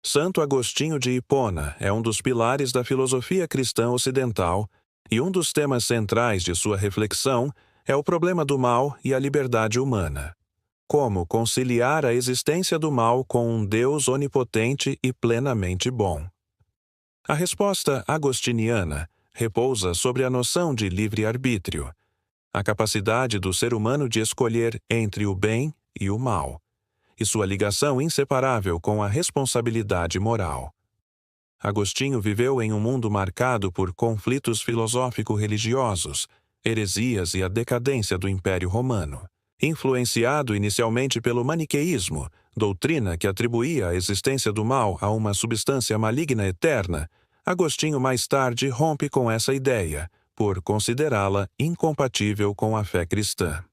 Santo Agostinho de Hipona é um dos pilares da filosofia cristã ocidental e um dos temas centrais de sua reflexão é o problema do mal e a liberdade humana. Como conciliar a existência do mal com um Deus onipotente e plenamente bom? A resposta agostiniana repousa sobre a noção de livre-arbítrio, a capacidade do ser humano de escolher entre o bem e o mal, e sua ligação inseparável com a responsabilidade moral. Agostinho viveu em um mundo marcado por conflitos filosófico-religiosos, heresias e a decadência do Império Romano. Influenciado inicialmente pelo maniqueísmo, doutrina que atribuía a existência do mal a uma substância maligna eterna, Agostinho mais tarde rompe com essa ideia, por considerá-la incompatível com a fé cristã.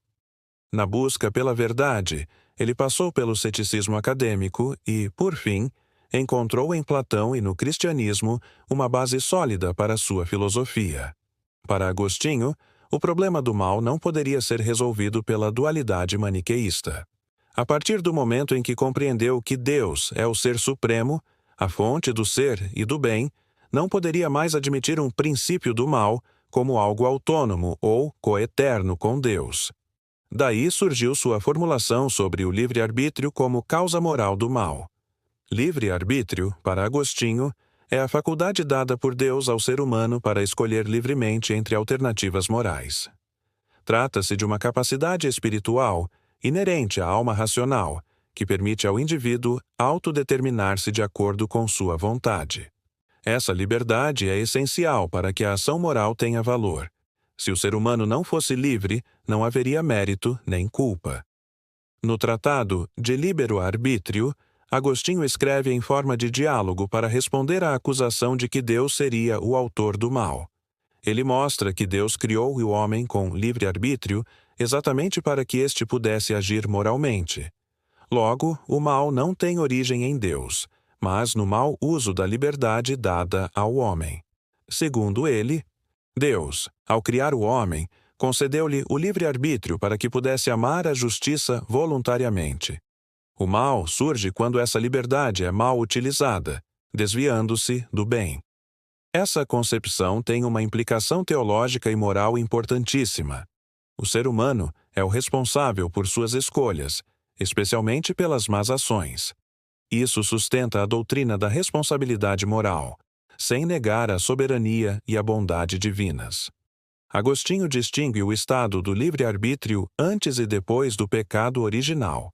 Na busca pela verdade, ele passou pelo ceticismo acadêmico e, por fim, encontrou em Platão e no cristianismo uma base sólida para sua filosofia. Para Agostinho, o problema do mal não poderia ser resolvido pela dualidade maniqueísta. A partir do momento em que compreendeu que Deus é o ser supremo, a fonte do ser e do bem, não poderia mais admitir um princípio do mal como algo autônomo ou coeterno com Deus. Daí surgiu sua formulação sobre o livre-arbítrio como causa moral do mal. Livre-arbítrio, para Agostinho, é a faculdade dada por Deus ao ser humano para escolher livremente entre alternativas morais. Trata-se de uma capacidade espiritual, inerente à alma racional, que permite ao indivíduo autodeterminar-se de acordo com sua vontade. Essa liberdade é essencial para que a ação moral tenha valor. Se o ser humano não fosse livre, não haveria mérito nem culpa. No tratado De Libero Arbitrio, Agostinho escreve em forma de diálogo para responder à acusação de que Deus seria o autor do mal. Ele mostra que Deus criou o homem com livre-arbítrio exatamente para que este pudesse agir moralmente. Logo, o mal não tem origem em Deus, mas no mau uso da liberdade dada ao homem. Segundo ele, Deus, ao criar o homem, concedeu-lhe o livre-arbítrio para que pudesse amar a justiça voluntariamente. O mal surge quando essa liberdade é mal utilizada, desviando-se do bem. Essa concepção tem uma implicação teológica e moral importantíssima. O ser humano é o responsável por suas escolhas, especialmente pelas más ações. Isso sustenta a doutrina da responsabilidade moral, sem negar a soberania e a bondade divinas. Agostinho distingue o estado do livre-arbítrio antes e depois do pecado original.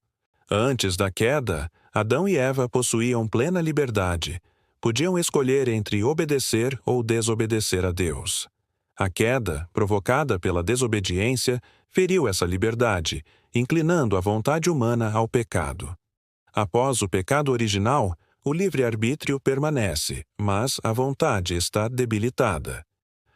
Antes da queda, Adão e Eva possuíam plena liberdade. Podiam escolher entre obedecer ou desobedecer a Deus. A queda, provocada pela desobediência, feriu essa liberdade, inclinando a vontade humana ao pecado. Após o pecado original, o livre-arbítrio permanece, mas a vontade está debilitada.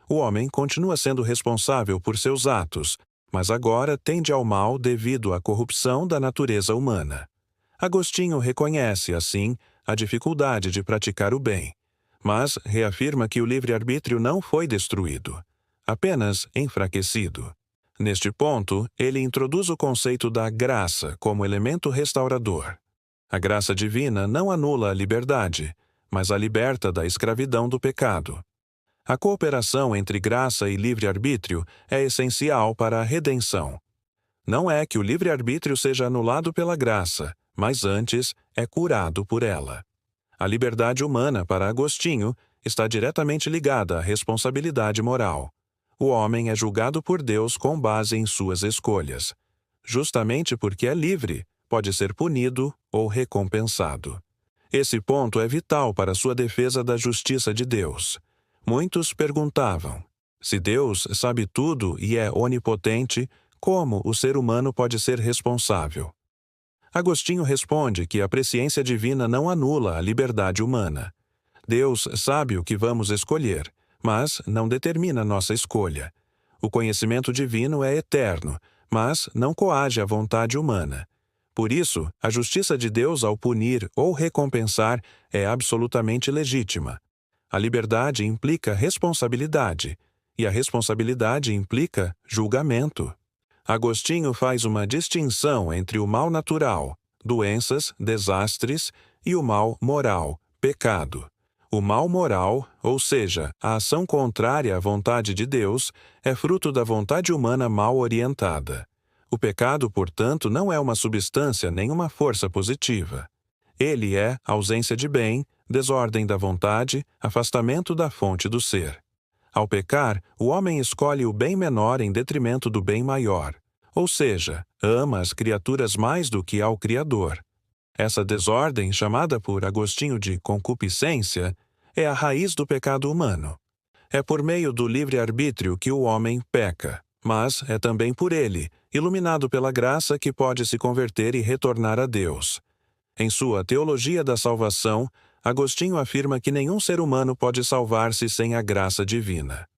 O homem continua sendo responsável por seus atos, mas agora tende ao mal devido à corrupção da natureza humana. Agostinho reconhece, assim, a dificuldade de praticar o bem, mas reafirma que o livre-arbítrio não foi destruído, apenas enfraquecido. Neste ponto, ele introduz o conceito da graça como elemento restaurador. A graça divina não anula a liberdade, mas a liberta da escravidão do pecado. A cooperação entre graça e livre-arbítrio é essencial para a redenção. Não é que o livre-arbítrio seja anulado pela graça, mas antes é curado por ela. A liberdade humana, para Agostinho, está diretamente ligada à responsabilidade moral. O homem é julgado por Deus com base em suas escolhas. Justamente porque é livre, pode ser punido ou recompensado. Esse ponto é vital para sua defesa da justiça de Deus. Muitos perguntavam: se Deus sabe tudo e é onipotente, como o ser humano pode ser responsável? Agostinho responde que a presciência divina não anula a liberdade humana. Deus sabe o que vamos escolher, mas não determina nossa escolha. O conhecimento divino é eterno, mas não coage a vontade humana. Por isso, a justiça de Deus ao punir ou recompensar é absolutamente legítima. A liberdade implica responsabilidade, e a responsabilidade implica julgamento. Agostinho faz uma distinção entre o mal natural, doenças, desastres, e o mal moral, pecado. O mal moral, ou seja, a ação contrária à vontade de Deus, é fruto da vontade humana mal orientada. O pecado, portanto, não é uma substância nem uma força positiva. Ele é ausência de bem, desordem da vontade, afastamento da fonte do ser. Ao pecar, o homem escolhe o bem menor em detrimento do bem maior, ou seja, ama as criaturas mais do que ao Criador. Essa desordem, chamada por Agostinho de concupiscência, é a raiz do pecado humano. É por meio do livre-arbítrio que o homem peca, mas é também por ele, iluminado pela graça, que pode se converter e retornar a Deus. Em sua Teologia da Salvação, Agostinho afirma que nenhum ser humano pode salvar-se sem a graça divina.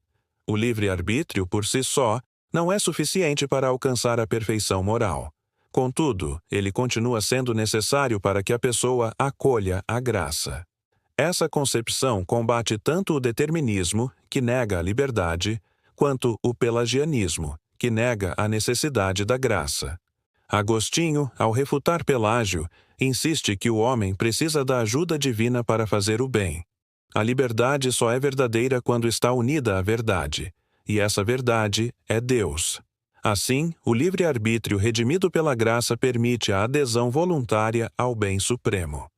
O livre-arbítrio, por si só, não é suficiente para alcançar a perfeição moral. Contudo, ele continua sendo necessário para que a pessoa acolha a graça. Essa concepção combate tanto o determinismo, que nega a liberdade, quanto o pelagianismo, que nega a necessidade da graça. Agostinho, ao refutar Pelágio, insiste que o homem precisa da ajuda divina para fazer o bem. A liberdade só é verdadeira quando está unida à verdade, e essa verdade é Deus. Assim, o livre-arbítrio redimido pela graça permite a adesão voluntária ao bem supremo.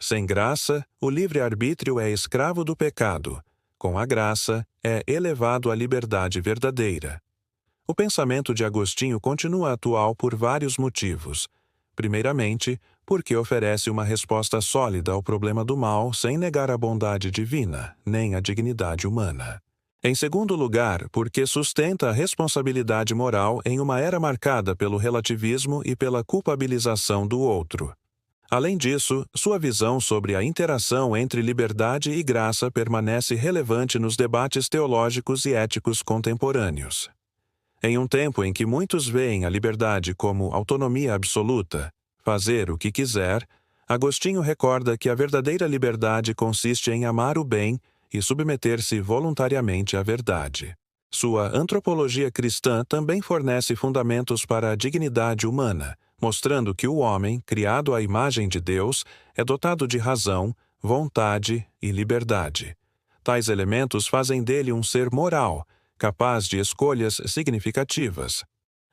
Sem graça, o livre-arbítrio é escravo do pecado. Com a graça, é elevado à liberdade verdadeira. O pensamento de Agostinho continua atual por vários motivos. Primeiramente, porque oferece uma resposta sólida ao problema do mal sem negar a bondade divina, nem a dignidade humana. Em segundo lugar, porque sustenta a responsabilidade moral em uma era marcada pelo relativismo e pela culpabilização do outro. Além disso, sua visão sobre a interação entre liberdade e graça permanece relevante nos debates teológicos e éticos contemporâneos. Em um tempo em que muitos veem a liberdade como autonomia absoluta, fazer o que quiser, Agostinho recorda que a verdadeira liberdade consiste em amar o bem e submeter-se voluntariamente à verdade. Sua antropologia cristã também fornece fundamentos para a dignidade humana, mostrando que o homem, criado à imagem de Deus, é dotado de razão, vontade e liberdade. Tais elementos fazem dele um ser moral, capaz de escolhas significativas.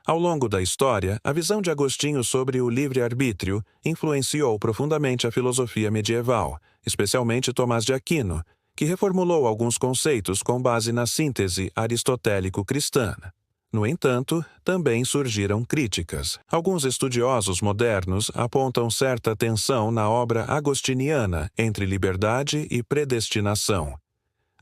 Ao longo da história, a visão de Agostinho sobre o livre-arbítrio influenciou profundamente a filosofia medieval, especialmente Tomás de Aquino, que reformulou alguns conceitos com base na síntese aristotélico-cristã. No entanto, também surgiram críticas. Alguns estudiosos modernos apontam certa tensão na obra agostiniana entre liberdade e predestinação.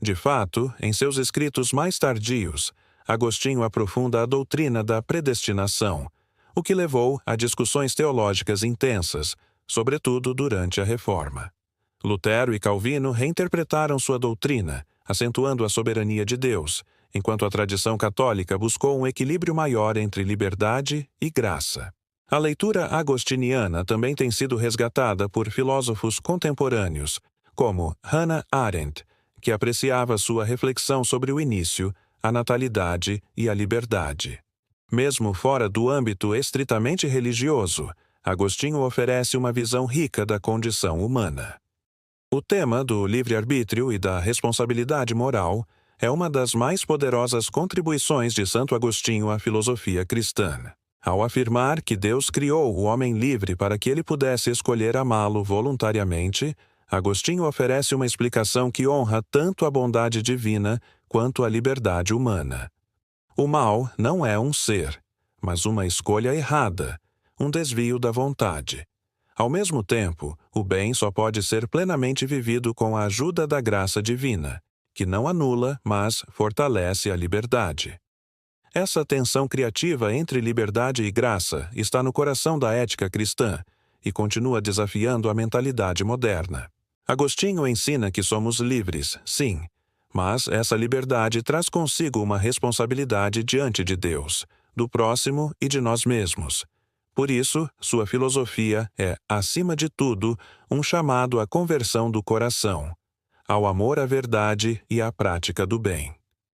De fato, em seus escritos mais tardios, Agostinho aprofunda a doutrina da predestinação, o que levou a discussões teológicas intensas, sobretudo durante a Reforma. Lutero e Calvino reinterpretaram sua doutrina, acentuando a soberania de Deus, enquanto a tradição católica buscou um equilíbrio maior entre liberdade e graça. A leitura agostiniana também tem sido resgatada por filósofos contemporâneos, como Hannah Arendt, que apreciava sua reflexão sobre o início, a natalidade e a liberdade. Mesmo fora do âmbito estritamente religioso, Agostinho oferece uma visão rica da condição humana. O tema do livre-arbítrio e da responsabilidade moral é uma das mais poderosas contribuições de Santo Agostinho à filosofia cristã. Ao afirmar que Deus criou o homem livre para que ele pudesse escolher amá-lo voluntariamente, Agostinho oferece uma explicação que honra tanto a bondade divina quanto a liberdade humana. O mal não é um ser, mas uma escolha errada, um desvio da vontade. Ao mesmo tempo, o bem só pode ser plenamente vivido com a ajuda da graça divina, que não anula, mas fortalece a liberdade. Essa tensão criativa entre liberdade e graça está no coração da ética cristã e continua desafiando a mentalidade moderna. Agostinho ensina que somos livres, sim, mas essa liberdade traz consigo uma responsabilidade diante de Deus, do próximo e de nós mesmos. Por isso, sua filosofia é, acima de tudo, um chamado à conversão do coração, ao amor à verdade e à prática do bem.